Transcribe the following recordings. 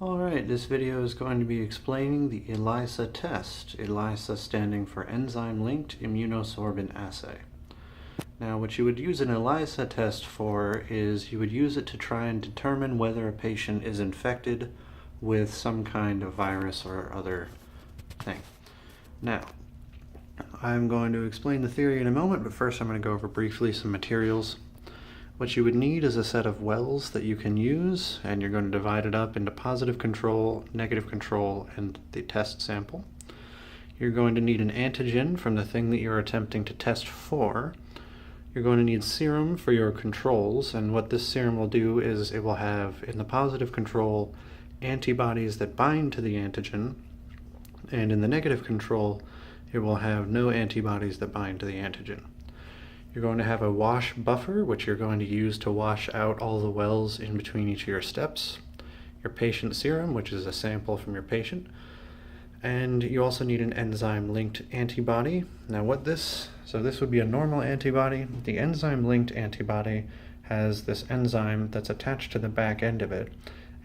Alright, this video is going to be explaining the ELISA test, ELISA standing for Enzyme-Linked Immunosorbent Assay. Now what you would use an ELISA test for is you would use it to try and determine whether a patient is infected with some kind of virus or other thing. Now, I'm going to explain the theory in a moment, but first I'm going to go over briefly some materials. What you would need is a set of wells that you can use, and you're going to divide it up into positive control, negative control, and the test sample. You're going to need an antigen from the thing that you're attempting to test for. You're going to need serum for your controls, and what this serum will do is it will have, in the positive control, antibodies that bind to the antigen, and in the negative control, it will have no antibodies that bind to the antigen. You're going to have a wash buffer, which you're going to use to wash out all the wells in between each of your steps. Your patient serum, which is a sample from your patient. And you also need an enzyme-linked antibody. Now so this would be a normal antibody. The enzyme-linked antibody has this enzyme that's attached to the back end of it.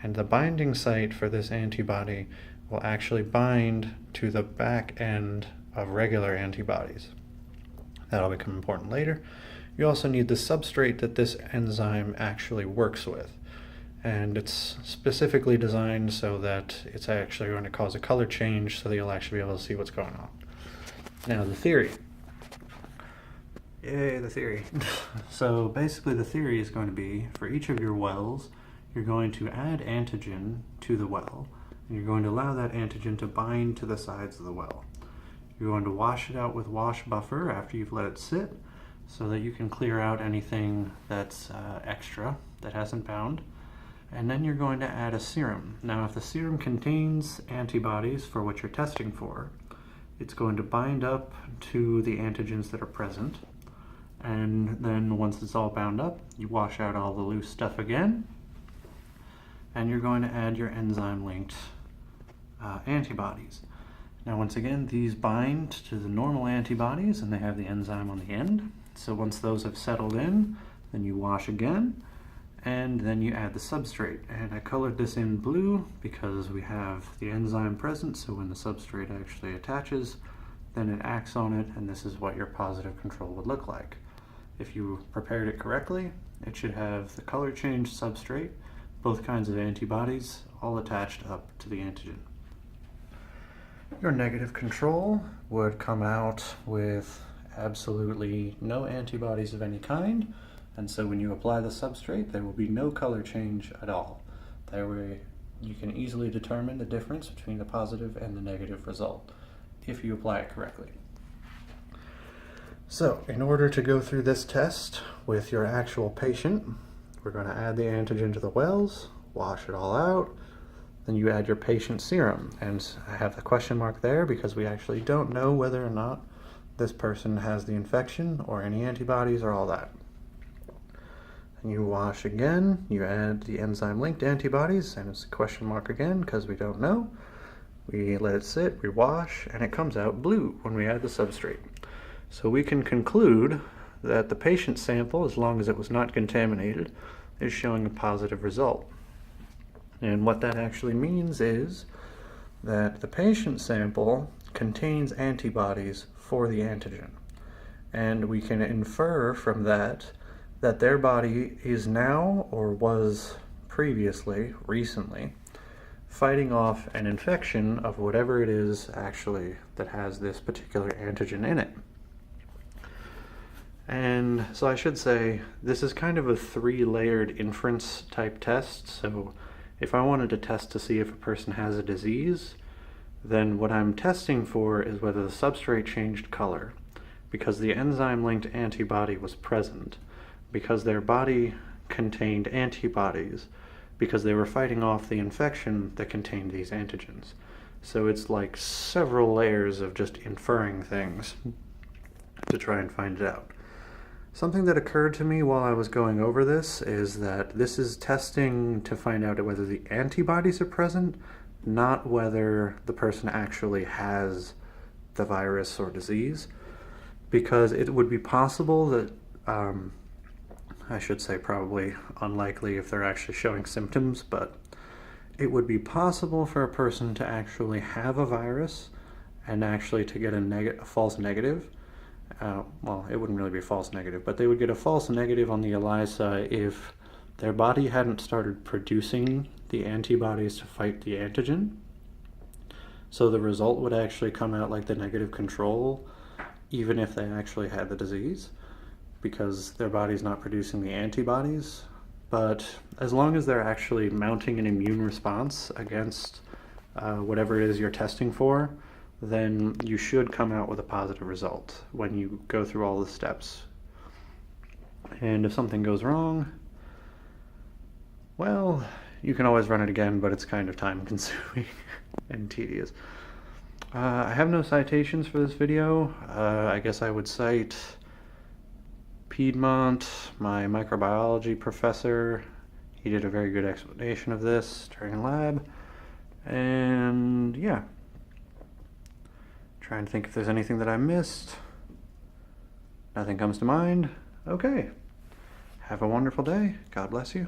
And the binding site for this antibody will actually bind to the back end of regular antibodies. That'll become important later. You also need the substrate that this enzyme actually works with. And it's specifically designed so that it's actually going to cause a color change so that you'll actually be able to see what's going on. Now the theory. Yay, the theory. So basically the theory is going to be, for each of your wells, you're going to add antigen to the well, and you're going to allow that antigen to bind to the sides of the well. You're going to wash it out with wash buffer after you've let it sit so that you can clear out anything that's extra that hasn't bound. And then you're going to add a serum. Now if the serum contains antibodies for what you're testing for, it's going to bind up to the antigens that are present. And then once it's all bound up, you wash out all the loose stuff again. And you're going to add your enzyme-linked antibodies. Now once again, these bind to the normal antibodies and they have the enzyme on the end. So once those have settled in, then you wash again, and then you add the substrate. And I colored this in blue because we have the enzyme present, so when the substrate actually attaches, then it acts on it, and this is what your positive control would look like. If you prepared it correctly, it should have the color change substrate, both kinds of antibodies, all attached up to the antigen. Your negative control would come out with absolutely no antibodies of any kind, and so when you apply the substrate, there will be no color change at all. That way you can easily determine the difference between the positive and the negative result if you apply it correctly. So in order to go through this test with your actual patient, we're going to add the antigen to the wells, wash it all out. Then you add your patient serum, and I have the question mark there because we actually don't know whether or not this person has the infection or any antibodies or all that. And you wash again, you add the enzyme-linked antibodies, and it's a question mark again because we don't know. We let it sit, we wash, and it comes out blue when we add the substrate. So we can conclude that the patient sample, as long as it was not contaminated, is showing a positive result. And what that actually means is that the patient sample contains antibodies for the antigen. And we can infer from that that their body is now, or was previously, recently, fighting off an infection of whatever it is actually that has this particular antigen in it. And so I should say, this is kind of a three-layered inference type test. So if I wanted to test to see if a person has a disease, then what I'm testing for is whether the substrate changed color, because the enzyme-linked antibody was present, because their body contained antibodies, because they were fighting off the infection that contained these antigens. So it's like several layers of just inferring things to try and find it out. Something that occurred to me while I was going over this is that this is testing to find out whether the antibodies are present, not whether the person actually has the virus or disease, because it would be possible that, I should say probably unlikely if they're actually showing symptoms, but it would be possible for a person to actually have a virus and actually to get a false negative. Well, it wouldn't really be a false negative, but they would get a false negative on the ELISA if their body hadn't started producing the antibodies to fight the antigen. So the result would actually come out like the negative control, even if they actually had the disease, because their body's not producing the antibodies. But as long as they're actually mounting an immune response against whatever it is you're testing for, then you should come out with a positive result when you go through all the steps. And if something goes wrong, well, you can always run it again, but it's kind of time consuming and tedious. I have no citations for this video. I guess I would cite Piedmont, my microbiology professor. He did a very good explanation of this during lab. And yeah. Trying to think if there's anything that I missed. Nothing comes to mind. Okay. Have a wonderful day. God bless you.